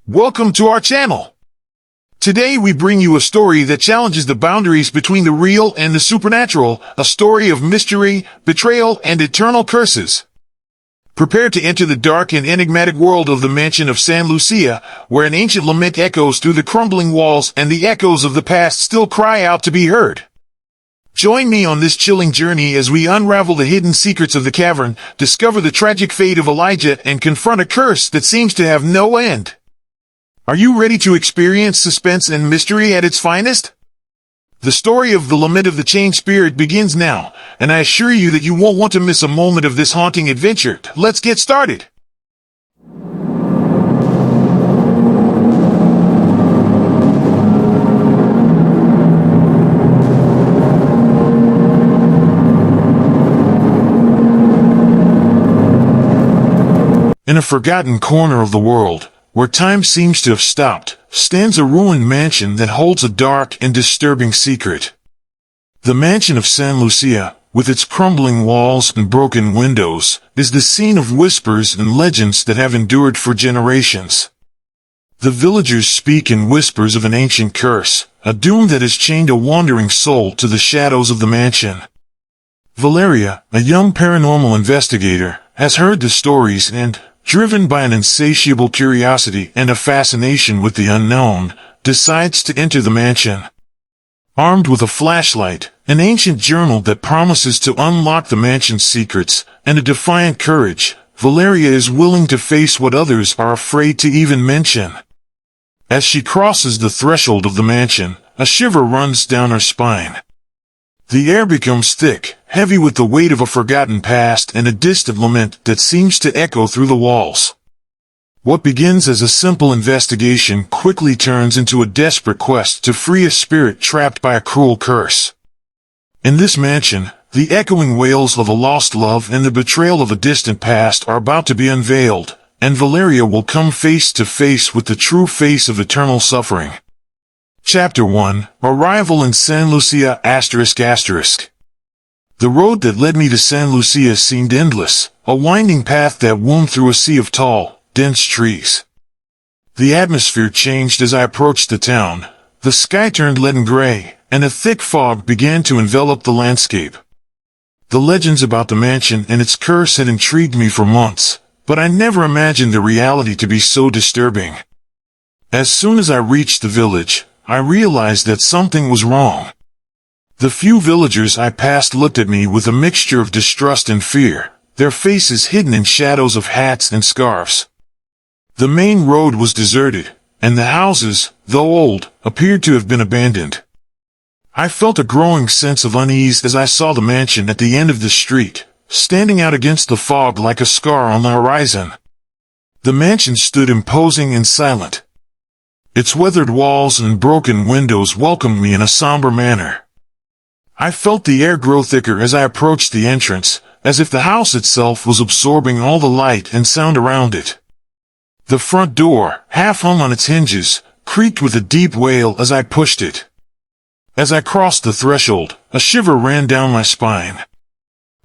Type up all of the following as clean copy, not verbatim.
Welcome to our channel. Today we bring you a story that challenges the boundaries between the real and the supernatural, a story of mystery, betrayal, and eternal curses. Prepare to enter the dark and enigmatic world of the mansion of San Lucia, where an ancient lament echoes through the crumbling walls and the echoes of the past still cry out to be heard. Join me on this chilling journey as we unravel the hidden secrets of the cavern, discover the tragic fate of Elijah, and confront a curse that seems to have no end. Are you ready to experience suspense and mystery at its finest? The story of the Lament of the Chained Spirit begins now, and I assure you that you won't want to miss a moment of this haunting adventure. Let's get started! In a forgotten corner of the world, where time seems to have stopped, stands a ruined mansion that holds a dark and disturbing secret. The mansion of San Lucia, with its crumbling walls and broken windows, is the scene of whispers and legends that have endured for generations. The villagers speak in whispers of an ancient curse, a doom that has chained a wandering soul to the shadows of the mansion. Valeria, a young paranormal investigator, has heard the stories and, driven by an insatiable curiosity and a fascination with the unknown, decides to enter the mansion. Armed with a flashlight, an ancient journal that promises to unlock the mansion's secrets, and a defiant courage, Valeria is willing to face what others are afraid to even mention. As she crosses the threshold of the mansion, a shiver runs down her spine. The air becomes thick, heavy with the weight of a forgotten past and a distant lament that seems to echo through the walls. What begins as a simple investigation quickly turns into a desperate quest to free a spirit trapped by a cruel curse. In this mansion, the echoing wails of a lost love and the betrayal of a distant past are about to be unveiled, and Valeria will come face to face with the true face of eternal suffering. Chapter 1, Arrival in San Lucia ***. The road that led me to San Lucia seemed endless, a winding path that wound through a sea of tall, dense trees. The atmosphere changed as I approached the town. The sky turned leaden gray, and a thick fog began to envelop the landscape. The legends about the mansion and its curse had intrigued me for months, but I never imagined the reality to be so disturbing. As soon as I reached the village, I realized that something was wrong. The few villagers I passed looked at me with a mixture of distrust and fear, their faces hidden in shadows of hats and scarves. The main road was deserted, and the houses, though old, appeared to have been abandoned. I felt a growing sense of unease as I saw the mansion at the end of the street, standing out against the fog like a scar on the horizon. The mansion stood imposing and silent. Its weathered walls and broken windows welcomed me in a somber manner. I felt the air grow thicker as I approached the entrance, as if the house itself was absorbing all the light and sound around it. The front door, half hung on its hinges, creaked with a deep wail as I pushed it. As I crossed the threshold, a shiver ran down my spine.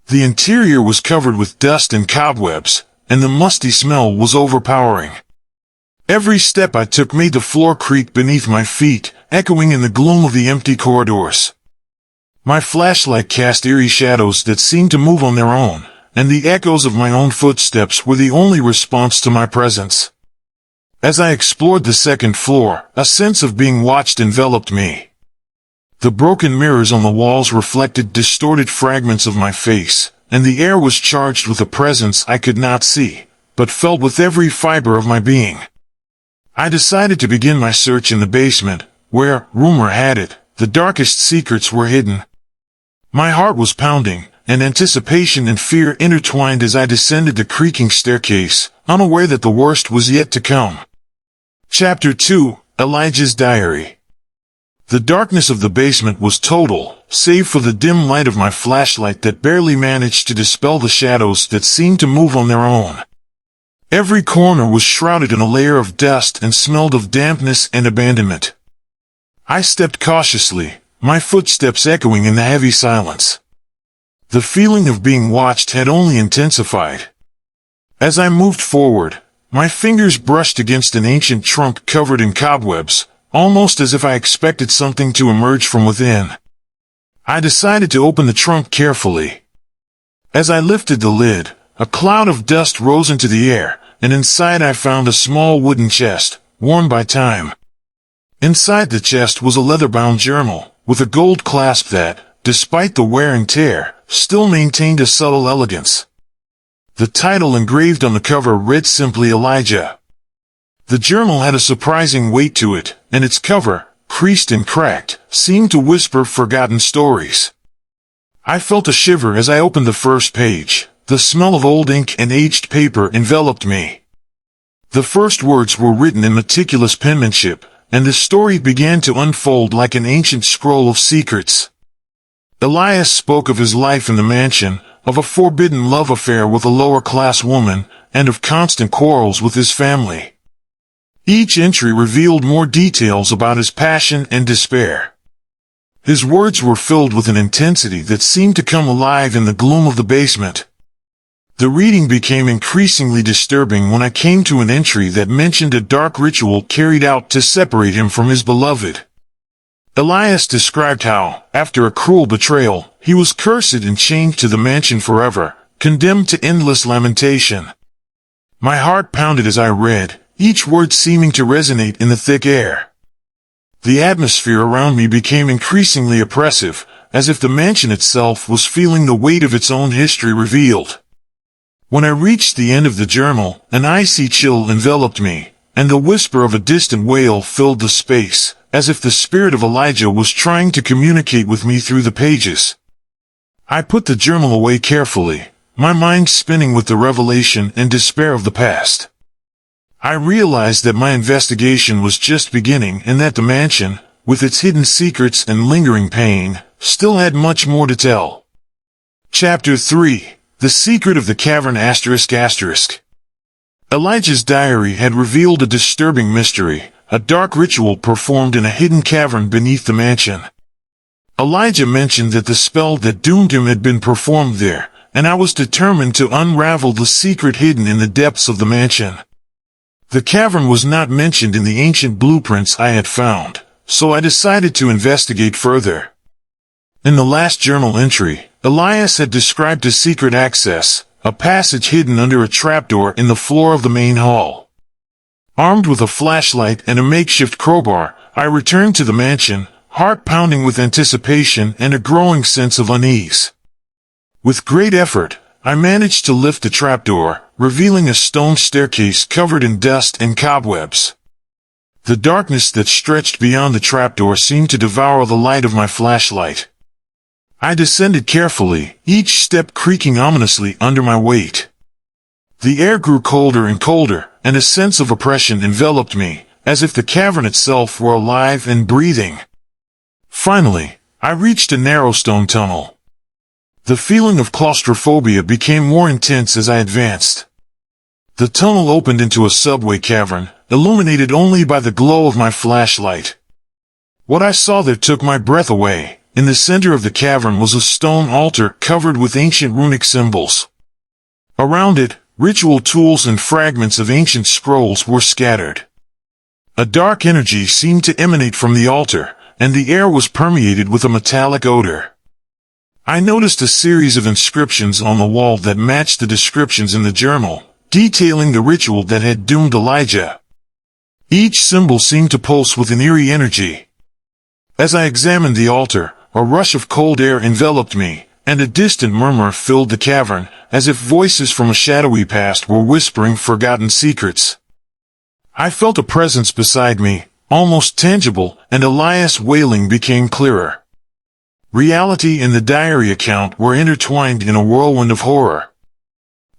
The interior was covered with dust and cobwebs, and the musty smell was overpowering. Every step I took made the floor creak beneath my feet, echoing in the gloom of the empty corridors. My flashlight cast eerie shadows that seemed to move on their own, and the echoes of my own footsteps were the only response to my presence. As I explored the second floor, a sense of being watched enveloped me. The broken mirrors on the walls reflected distorted fragments of my face, and the air was charged with a presence I could not see, but felt with every fiber of my being. I decided to begin my search in the basement, where, rumor had it, the darkest secrets were hidden. My heart was pounding, and anticipation and fear intertwined as I descended the creaking staircase, unaware that the worst was yet to come. Chapter 2, Elijah's Diary. The darkness of the basement was total, save for the dim light of my flashlight that barely managed to dispel the shadows that seemed to move on their own. Every corner was shrouded in a layer of dust and smelled of dampness and abandonment. I stepped cautiously, my footsteps echoing in the heavy silence. The feeling of being watched had only intensified. As I moved forward, My fingers brushed against an ancient trunk covered in cobwebs, almost as if I expected something to emerge from within. I decided to open the trunk carefully. As I lifted the lid, a cloud of dust rose into the air, and inside I found a small wooden chest, worn by time. Inside the chest was a leather-bound journal, with a gold clasp that, despite the wear and tear, still maintained a subtle elegance. The title engraved on the cover read simply Elijah. The journal had a surprising weight to it, and its cover, creased and cracked, seemed to whisper forgotten stories. I felt a shiver as I opened the first page. The smell of old ink and aged paper enveloped me. The first words were written in meticulous penmanship, and the story began to unfold like an ancient scroll of secrets. Elias spoke of his life in the mansion, of a forbidden love affair with a lower-class woman, and of constant quarrels with his family. Each entry revealed more details about his passion and despair. His words were filled with an intensity that seemed to come alive in the gloom of the basement. The reading became increasingly disturbing when I came to an entry that mentioned a dark ritual carried out to separate him from his beloved. Elias described how, after a cruel betrayal, he was cursed and chained to the mansion forever, condemned to endless lamentation. My heart pounded as I read, each word seeming to resonate in the thick air. The atmosphere around me became increasingly oppressive, as if the mansion itself was feeling the weight of its own history revealed. When I reached the end of the journal, an icy chill enveloped me, and the whisper of a distant wail filled the space, as if the spirit of Elijah was trying to communicate with me through the pages. I put the journal away carefully, my mind spinning with the revelation and despair of the past. I realized that my investigation was just beginning and that the mansion, with its hidden secrets and lingering pain, still had much more to tell. Chapter 3. The Secret of the Cavern ****. Elijah's diary had revealed a disturbing mystery, a dark ritual performed in a hidden cavern beneath the mansion. Elijah mentioned that the spell that doomed him had been performed there, and I was determined to unravel the secret hidden in the depths of the mansion. The cavern was not mentioned in the ancient blueprints I had found, so I decided to investigate further. In the last journal entry, Elias had described a secret access, a passage hidden under a trapdoor in the floor of the main hall. Armed with a flashlight and a makeshift crowbar, I returned to the mansion, heart pounding with anticipation and a growing sense of unease. With great effort, I managed to lift the trapdoor, revealing a stone staircase covered in dust and cobwebs. The darkness that stretched beyond the trapdoor seemed to devour the light of my flashlight. I descended carefully, each step creaking ominously under my weight. The air grew colder and colder, and a sense of oppression enveloped me, as if the cavern itself were alive and breathing. Finally, I reached a narrow stone tunnel. The feeling of claustrophobia became more intense as I advanced. The tunnel opened into a subway cavern, illuminated only by the glow of my flashlight. What I saw there took my breath away. In the center of the cavern was a stone altar covered with ancient runic symbols. Around it, ritual tools and fragments of ancient scrolls were scattered. A dark energy seemed to emanate from the altar, and the air was permeated with a metallic odor. I noticed a series of inscriptions on the wall that matched the descriptions in the journal, detailing the ritual that had doomed Elijah. Each symbol seemed to pulse with an eerie energy. As I examined the altar, a rush of cold air enveloped me, and a distant murmur filled the cavern, as if voices from a shadowy past were whispering forgotten secrets. I felt a presence beside me, almost tangible, and Elias' wailing became clearer. Reality and the diary account were intertwined in a whirlwind of horror.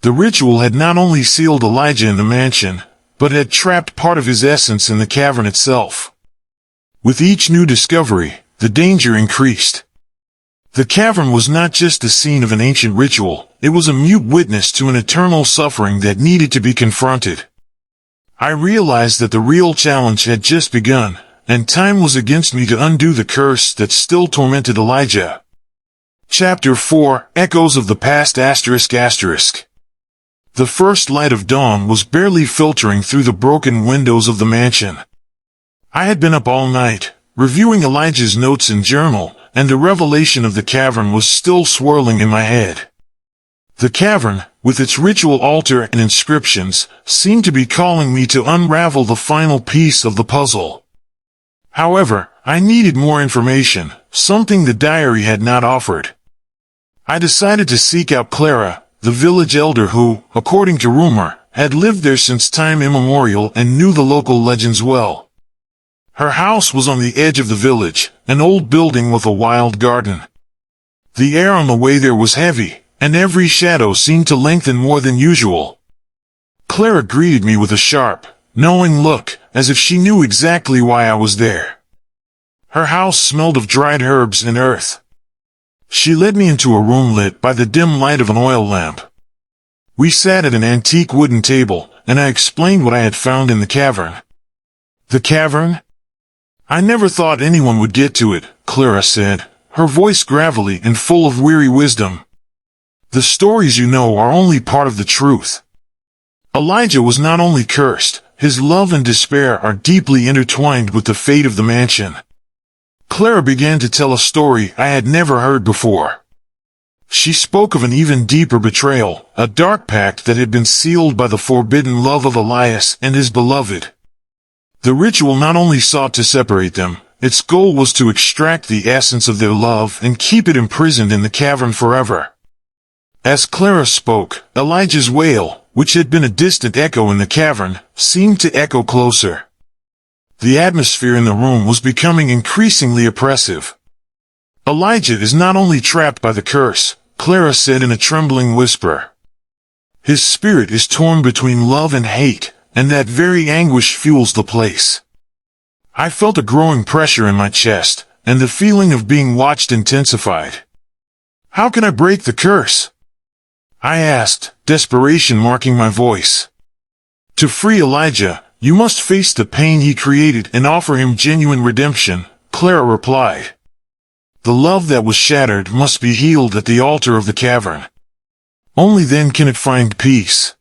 The ritual had not only sealed Elijah in the mansion, but had trapped part of his essence in the cavern itself. With each new discovery, the danger increased. The cavern was not just the scene of an ancient ritual, it was a mute witness to an eternal suffering that needed to be confronted. I realized that the real challenge had just begun, and time was against me to undo the curse that still tormented Elijah. Chapter 4, Echoes of the Past ****. The The first light of dawn was barely filtering through the broken windows of the mansion. I had been up all night, reviewing Elijah's notes and journal, and the revelation of the cavern was still swirling in my head. The cavern, with its ritual altar and inscriptions, seemed to be calling me to unravel the final piece of the puzzle. However, I needed more information, something the diary had not offered. I decided to seek out Clara, the village elder who, according to rumor, had lived there since time immemorial and knew the local legends well. Her house was on the edge of the village, an old building with a wild garden. The air on the way there was heavy, and every shadow seemed to lengthen more than usual. Clara greeted me with a sharp, knowing look, as if she knew exactly why I was there. Her house smelled of dried herbs and earth. She led me into a room lit by the dim light of an oil lamp. We sat at an antique wooden table, and I explained what I had found in the cavern. The cavern? I never thought anyone would get to it, Clara said, her voice gravelly and full of weary wisdom. The stories you know are only part of the truth. Elijah was not only cursed, his love and despair are deeply intertwined with the fate of the mansion. Clara began to tell a story I had never heard before. She spoke of an even deeper betrayal, a dark pact that had been sealed by the forbidden love of Elias and his beloved. The ritual not only sought to separate them, its goal was to extract the essence of their love and keep it imprisoned in the cavern forever. As Clara spoke, Elijah's wail, which had been a distant echo in the cavern, seemed to echo closer. The atmosphere in the room was becoming increasingly oppressive. Elijah is not only trapped by the curse, Clara said in a trembling whisper. His spirit is torn between love and hate, and that very anguish fuels the place. I felt a growing pressure in my chest, and the feeling of being watched intensified. How can I break the curse? I asked, desperation marking my voice. To free Elijah, you must face the pain he created and offer him genuine redemption, Clara replied. The love that was shattered must be healed at the altar of the cavern. Only then can it find peace.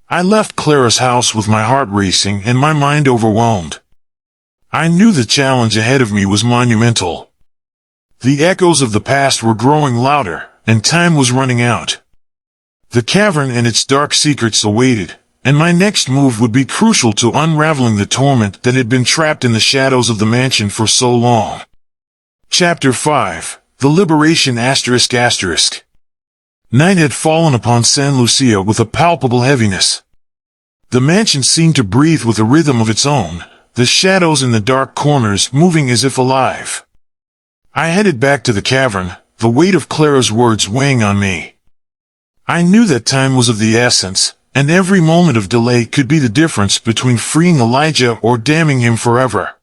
I left Clara's house with my heart racing and my mind overwhelmed. I knew the challenge ahead of me was monumental. The echoes of the past were growing louder, and time was running out. The cavern and its dark secrets awaited, and my next move would be crucial to unraveling the torment that had been trapped in the shadows of the mansion for so long. Chapter 5. The Liberation ****. Night had fallen upon San Lucia with a palpable heaviness. The mansion seemed to breathe with a rhythm of its own, the shadows in the dark corners moving as if alive. I headed back to the cavern, the weight of Clara's words weighing on me. I knew that time was of the essence, and every moment of delay could be the difference between freeing Elijah or damning him forever.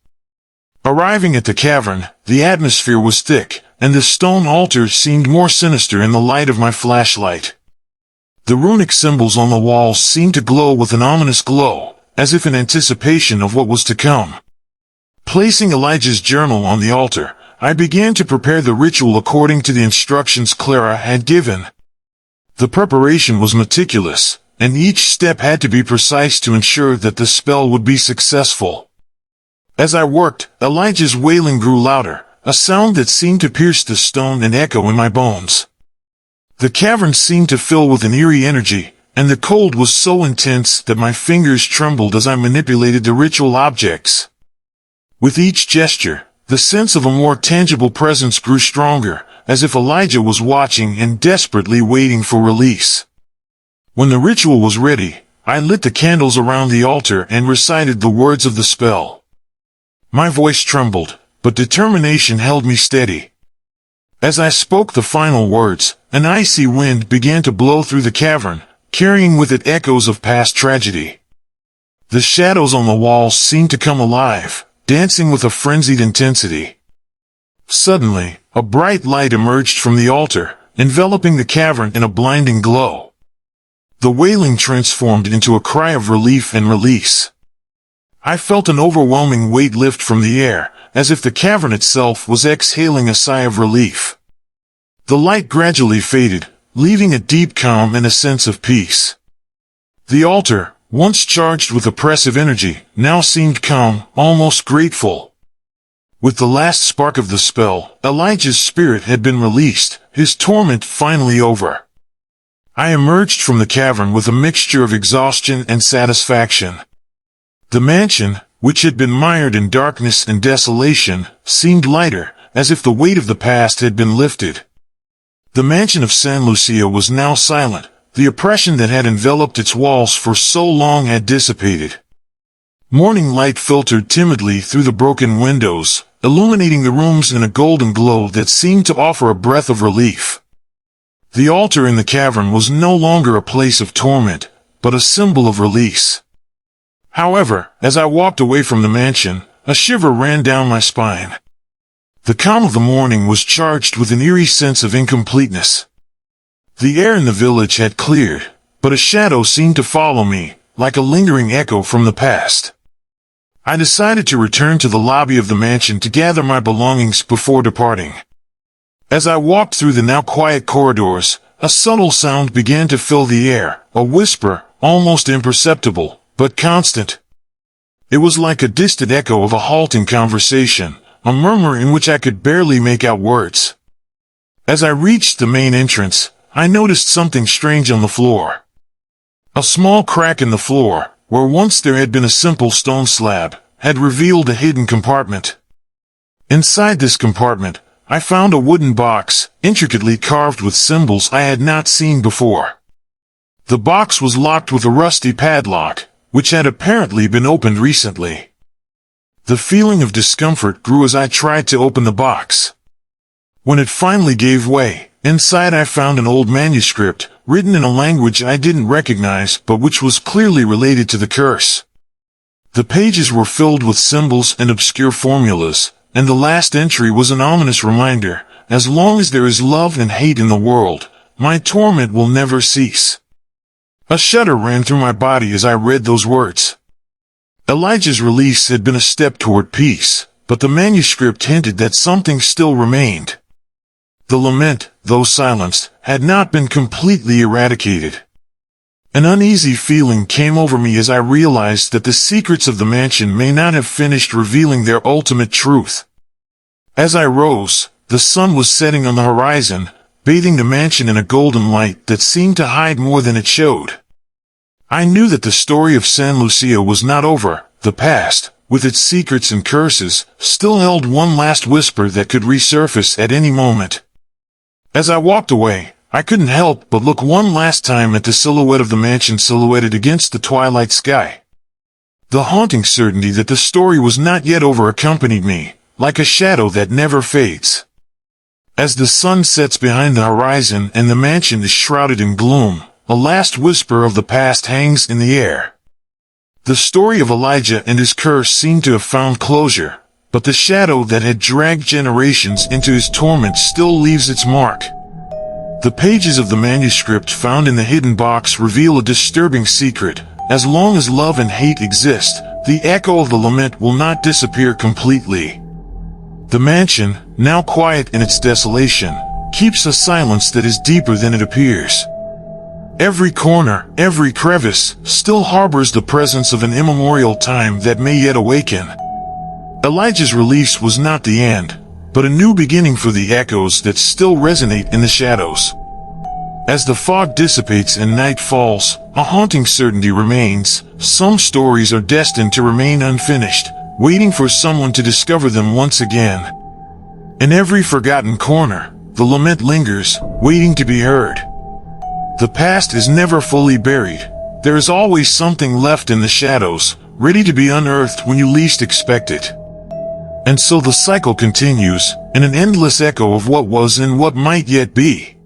Arriving at the cavern, the atmosphere was thick, and the stone altar seemed more sinister in the light of my flashlight. The runic symbols on the walls seemed to glow with an ominous glow, as if in anticipation of what was to come. Placing Elijah's journal on the altar, I began to prepare the ritual according to the instructions Clara had given. The preparation was meticulous, and each step had to be precise to ensure that the spell would be successful. As I worked, Elijah's wailing grew louder, a sound that seemed to pierce the stone and echo in my bones. The cavern seemed to fill with an eerie energy, and the cold was so intense that my fingers trembled as I manipulated the ritual objects. With each gesture, the sense of a more tangible presence grew stronger, as if Elijah was watching and desperately waiting for release. When the ritual was ready, I lit the candles around the altar and recited the words of the spell. My voice trembled, but determination held me steady. As I spoke the final words, an icy wind began to blow through the cavern, carrying with it echoes of past tragedy. The shadows on the walls seemed to come alive, dancing with a frenzied intensity. Suddenly, a bright light emerged from the altar, enveloping the cavern in a blinding glow. The wailing transformed into a cry of relief and release. I felt an overwhelming weight lift from the air, as if the cavern itself was exhaling a sigh of relief. The light gradually faded, leaving a deep calm and a sense of peace. The altar, once charged with oppressive energy, now seemed calm, almost grateful. With the last spark of the spell, Elijah's spirit had been released, his torment finally over. I emerged from the cavern with a mixture of exhaustion and satisfaction. The mansion, which had been mired in darkness and desolation, seemed lighter, as if the weight of the past had been lifted. The mansion of San Lucia was now silent. The oppression that had enveloped its walls for so long had dissipated. Morning light filtered timidly through the broken windows, illuminating the rooms in a golden glow that seemed to offer a breath of relief. The altar in the cavern was no longer a place of torment, but a symbol of release. However, as I walked away from the mansion, a shiver ran down my spine. The calm of the morning was charged with an eerie sense of incompleteness. The air in the village had cleared, but a shadow seemed to follow me, like a lingering echo from the past. I decided to return to the lobby of the mansion to gather my belongings before departing. As I walked through the now quiet corridors, a subtle sound began to fill the air, a whisper, almost imperceptible, but constant. It was like a distant echo of a halting conversation, a murmur in which I could barely make out words. As I reached the main entrance, I noticed something strange on the floor. A small crack in the floor, where once there had been a simple stone slab, had revealed a hidden compartment. Inside this compartment, I found a wooden box, intricately carved with symbols I had not seen before. The box was locked with a rusty padlock, which had apparently been opened recently. The feeling of discomfort grew as I tried to open the box. When it finally gave way, inside I found an old manuscript, written in a language I didn't recognize but which was clearly related to the curse. The pages were filled with symbols and obscure formulas, and the last entry was an ominous reminder, as long as there is love and hate in the world, my torment will never cease. A shudder ran through my body as I read those words. Elijah's release had been a step toward peace, but the manuscript hinted that something still remained. The lament, though silenced, had not been completely eradicated. An uneasy feeling came over me as I realized that the secrets of the mansion may not have finished revealing their ultimate truth. As I rose, the sun was setting on the horizon, bathing the mansion in a golden light that seemed to hide more than it showed. I knew that the story of San Lucia was not over. The past, with its secrets and curses, still held one last whisper that could resurface at any moment. As I walked away, I couldn't help but look one last time at the silhouette of the mansion silhouetted against the twilight sky. The haunting certainty that the story was not yet over accompanied me, like a shadow that never fades. As the sun sets behind the horizon and the mansion is shrouded in gloom, a last whisper of the past hangs in the air. The story of Elijah and his curse seemed to have found closure, but the shadow that had dragged generations into his torment still leaves its mark. The pages of the manuscript found in the hidden box reveal a disturbing secret. As long as love and hate exist, the echo of the lament will not disappear completely. The mansion, now quiet in its desolation, keeps a silence that is deeper than it appears. Every corner, every crevice, still harbors the presence of an immemorial time that may yet awaken. Elijah's release was not the end, but a new beginning for the echoes that still resonate in the shadows. As the fog dissipates and night falls, a haunting certainty remains. Some stories are destined to remain unfinished, waiting for someone to discover them once again. In every forgotten corner, the lament lingers, waiting to be heard. The past is never fully buried. There is always something left in the shadows, ready to be unearthed when you least expect it. And so the cycle continues, in an endless echo of what was and what might yet be.